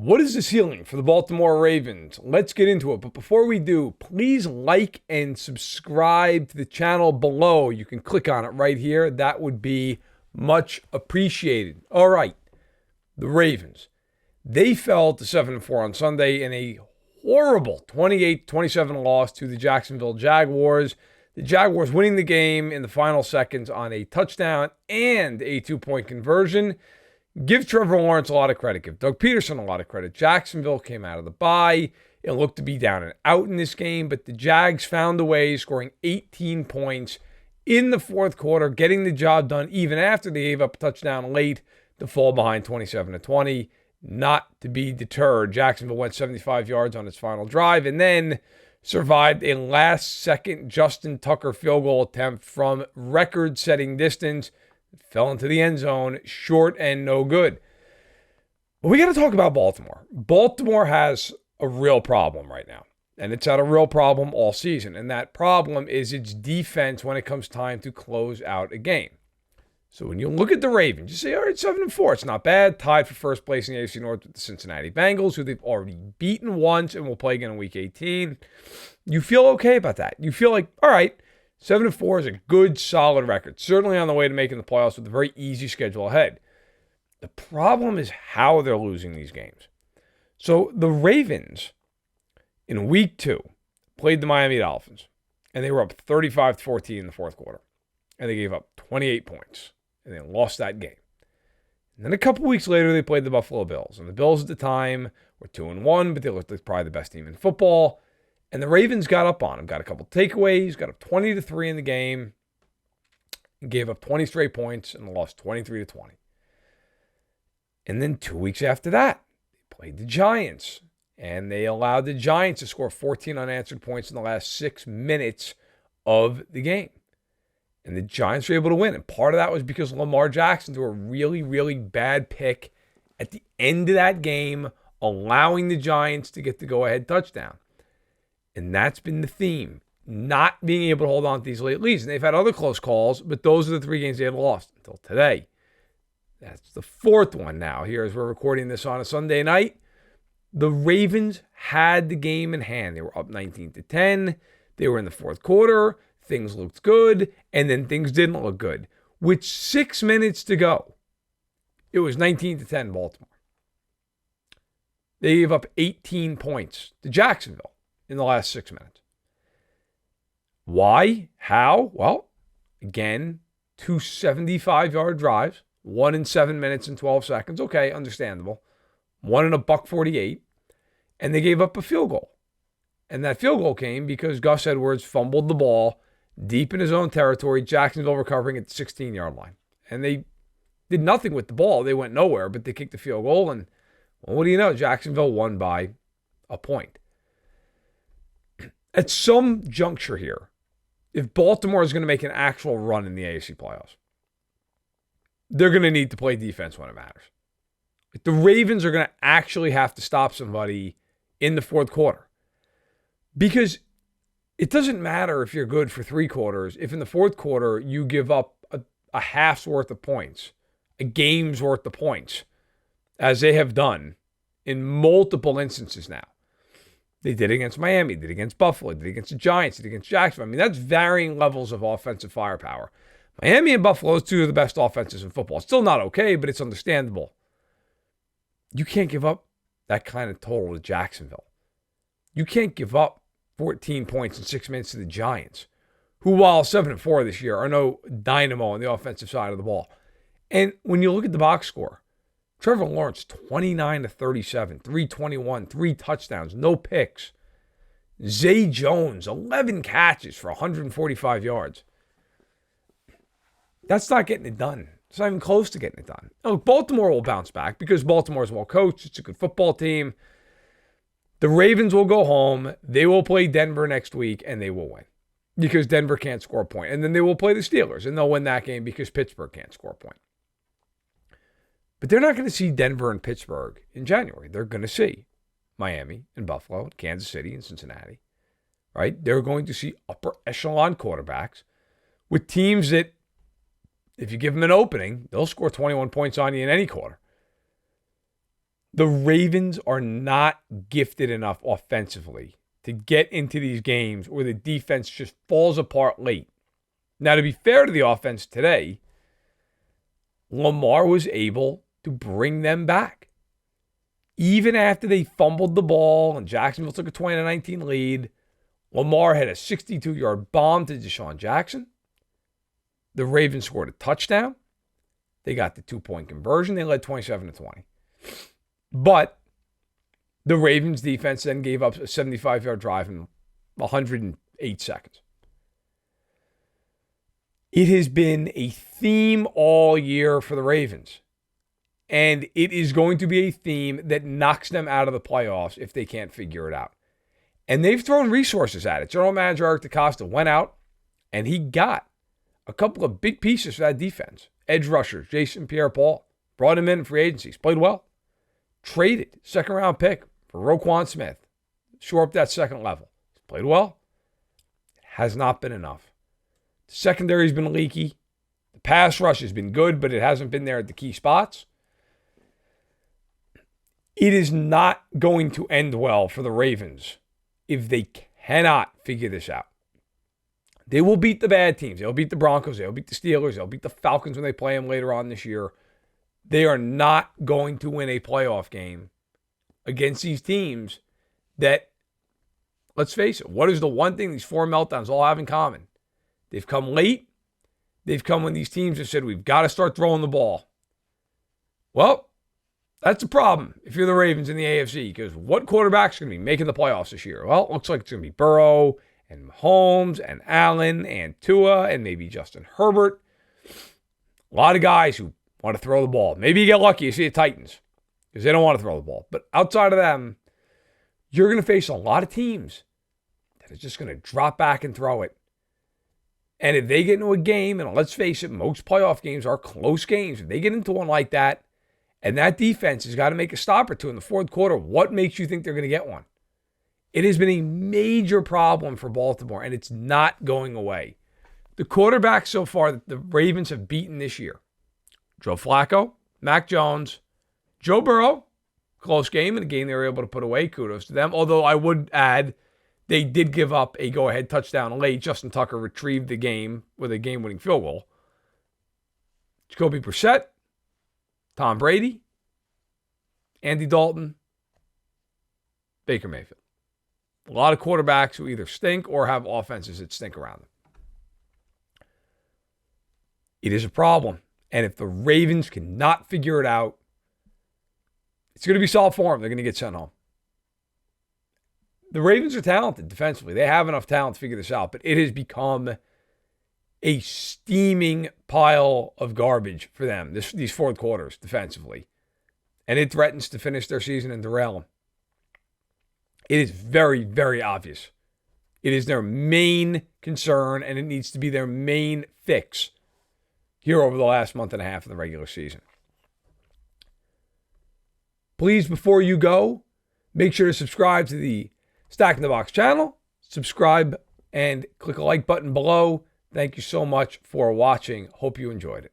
What is the ceiling for the Baltimore Ravens? Let's get into it. But before we do, please like and subscribe to the channel below. You can click on it right here. That would be much appreciated. All right, the Ravens. They fell to 7-4 on Sunday in a horrible 28-27 loss to the Jacksonville Jaguars. The Jaguars winning the game in the final seconds on a touchdown and a 2-point conversion. Give Trevor Lawrence a lot of credit. Give Doug Peterson a lot of credit. Jacksonville came out of the bye. It looked to be down and out in this game, but the Jags found a way, scoring 18 points in the fourth quarter, getting the job done even after they gave up a touchdown late to fall behind 27-20. Not to be deterred, Jacksonville went 75 yards on its final drive and then survived a last-second Justin Tucker field goal attempt from record-setting distance. Fell into the end zone, short and no good. But we got to talk about Baltimore. Baltimore has a real problem right now, and it's had a real problem all season. And that problem is its defense when it comes time to close out a game. So when you look at the Ravens, you say, all right, 7-4. It's not bad. Tied for first place in the AFC North with the Cincinnati Bengals, who they've already beaten once and will play again in Week 18. You feel okay about that. You feel like, all right, 7-4 is a good, solid record. Certainly on the way to making the playoffs with a very easy schedule ahead. The problem is how they're losing these games. So the Ravens, in Week 2, played the Miami Dolphins, and they were up 35-14 in the fourth quarter. And they gave up 28 points, and they lost that game. And then a couple weeks later, they played the Buffalo Bills. And the Bills at the time were 2-1, but they looked like probably the best team in football. And the Ravens got up on them, got a couple takeaways, got up 20-3 in the game, and gave up 20 straight points and lost 23-20. And then 2 weeks after that, they played the Giants, and they allowed the Giants to score 14 unanswered points in the last 6 minutes of the game. And the Giants were able to win. And part of that was because Lamar Jackson threw a really, really bad pick at the end of that game, allowing the Giants to get the go-ahead touchdown. And that's been the theme, not being able to hold on to these late leads. And they've had other close calls, but those are the 3 games they had lost until today. That's the 4th one now. Here, as we're recording this on a Sunday night, the Ravens had the game in hand. They were up 19-10. They were in the fourth quarter. Things looked good, and then things didn't look good. With 6 minutes to go, it was 19-10 Baltimore. They gave up 18 points to Jacksonville in the last 6 minutes. Why? How? Well, again, 2 75-yard drives, 1 in 7 minutes and 12 seconds. Okay, understandable. 1 in $1.48, and they gave up a field goal. And that field goal came because Gus Edwards fumbled the ball deep in his own territory, Jacksonville recovering at the 16-yard line. And they did nothing with the ball. They went nowhere, but they kicked the field goal, and well, what do you know? Jacksonville won by a point. At some juncture here, if Baltimore is going to make an actual run in the AFC playoffs, they're going to need to play defense when it matters. If the Ravens are going to actually have to stop somebody in the fourth quarter. Because it doesn't matter if you're good for 3 quarters. If in the fourth quarter you give up a half's worth of points, a game's worth of points, as they have done in multiple instances now. They did against Miami, did against Buffalo, did against the Giants, did against Jacksonville. I mean, that's varying levels of offensive firepower. Miami and Buffalo, those 2 are the best offenses in football. Still not okay, but it's understandable. You can't give up that kind of total to Jacksonville. You can't give up 14 points in 6 minutes to the Giants, who, while 7-4 this year, are no dynamo on the offensive side of the ball. And when you look at the box score, Trevor Lawrence, 29-37, 321, 3 touchdowns, no picks. Zay Jones, 11 catches for 145 yards. That's not getting it done. It's not even close to getting it done. Now, Baltimore will bounce back because Baltimore is well coached. It's a good football team. The Ravens will go home. They will play Denver next week, and they will win because Denver can't score a point. And then they will play the Steelers, and they'll win that game because Pittsburgh can't score a point. But they're not going to see Denver and Pittsburgh in January. They're going to see Miami and Buffalo, and Kansas City and Cincinnati, right? They're going to see upper echelon quarterbacks with teams that, if you give them an opening, they'll score 21 points on you in any quarter. The Ravens are not gifted enough offensively to get into these games where the defense just falls apart late. Now, to be fair to the offense today, Lamar was able to bring them back. Even after they fumbled the ball and Jacksonville took a 20-19 lead, Lamar had a 62-yard bomb to Deshaun Jackson. The Ravens scored a touchdown. They got the 2-point conversion. They led 27-20. But the Ravens defense then gave up a 75-yard drive in 108 seconds. It has been a theme all year for the Ravens. And it is going to be a theme that knocks them out of the playoffs if they can't figure it out. And they've thrown resources at it. General Manager Eric DeCosta went out and he got a couple of big pieces for that defense. Edge rushers, Jason Pierre-Paul, brought him in free agencies, played well. Traded second-round pick for Roquan Smith. Shore up that second level. He's played well. It has not been enough. The secondary's been leaky. The pass rush has been good, but it hasn't been there at the key spots. It is not going to end well for the Ravens if they cannot figure this out. They will beat the bad teams. They'll beat the Broncos. They'll beat the Steelers. They'll beat the Falcons when they play them later on this year. They are not going to win a playoff game against these teams that, let's face it, what is the one thing these four meltdowns all have in common? They've come late. They've come when these teams have said, we've got to start throwing the ball. Well, that's a problem if you're the Ravens in the AFC, because what quarterback's going to be making the playoffs this year? Well, it looks like it's going to be Burrow and Mahomes and Allen and Tua and maybe Justin Herbert. A lot of guys who want to throw the ball. Maybe you get lucky, you see the Titans, because they don't want to throw the ball. But outside of them, you're going to face a lot of teams that are just going to drop back and throw it. And if they get into a game, and let's face it, most playoff games are close games. If they get into one like that, and that defense has got to make a stop or two in the fourth quarter, what makes you think they're going to get one? It has been a major problem for Baltimore, and it's not going away. The quarterbacks so far that the Ravens have beaten this year: Joe Flacco, Mac Jones, Joe Burrow, close game, and a game they were able to put away. Kudos to them. Although I would add, they did give up a go-ahead touchdown late. Justin Tucker retrieved the game with a game-winning field goal. Jacoby Brissett, Tom Brady, Andy Dalton, Baker Mayfield. A lot of quarterbacks who either stink or have offenses that stink around them. It is a problem. And if the Ravens cannot figure it out, it's going to be solved for them. They're going to get sent home. The Ravens are talented defensively. They have enough talent to figure this out, but it has become a steaming pile of garbage for them, these fourth quarters defensively. And it threatens to finish their season and derail them. It is very, very obvious. It is their main concern, and it needs to be their main fix here over the last month and a half of the regular season. Please, before you go, make sure to subscribe to the Stack in the Box channel. Subscribe and click a like button below. Thank you so much for watching. Hope you enjoyed it.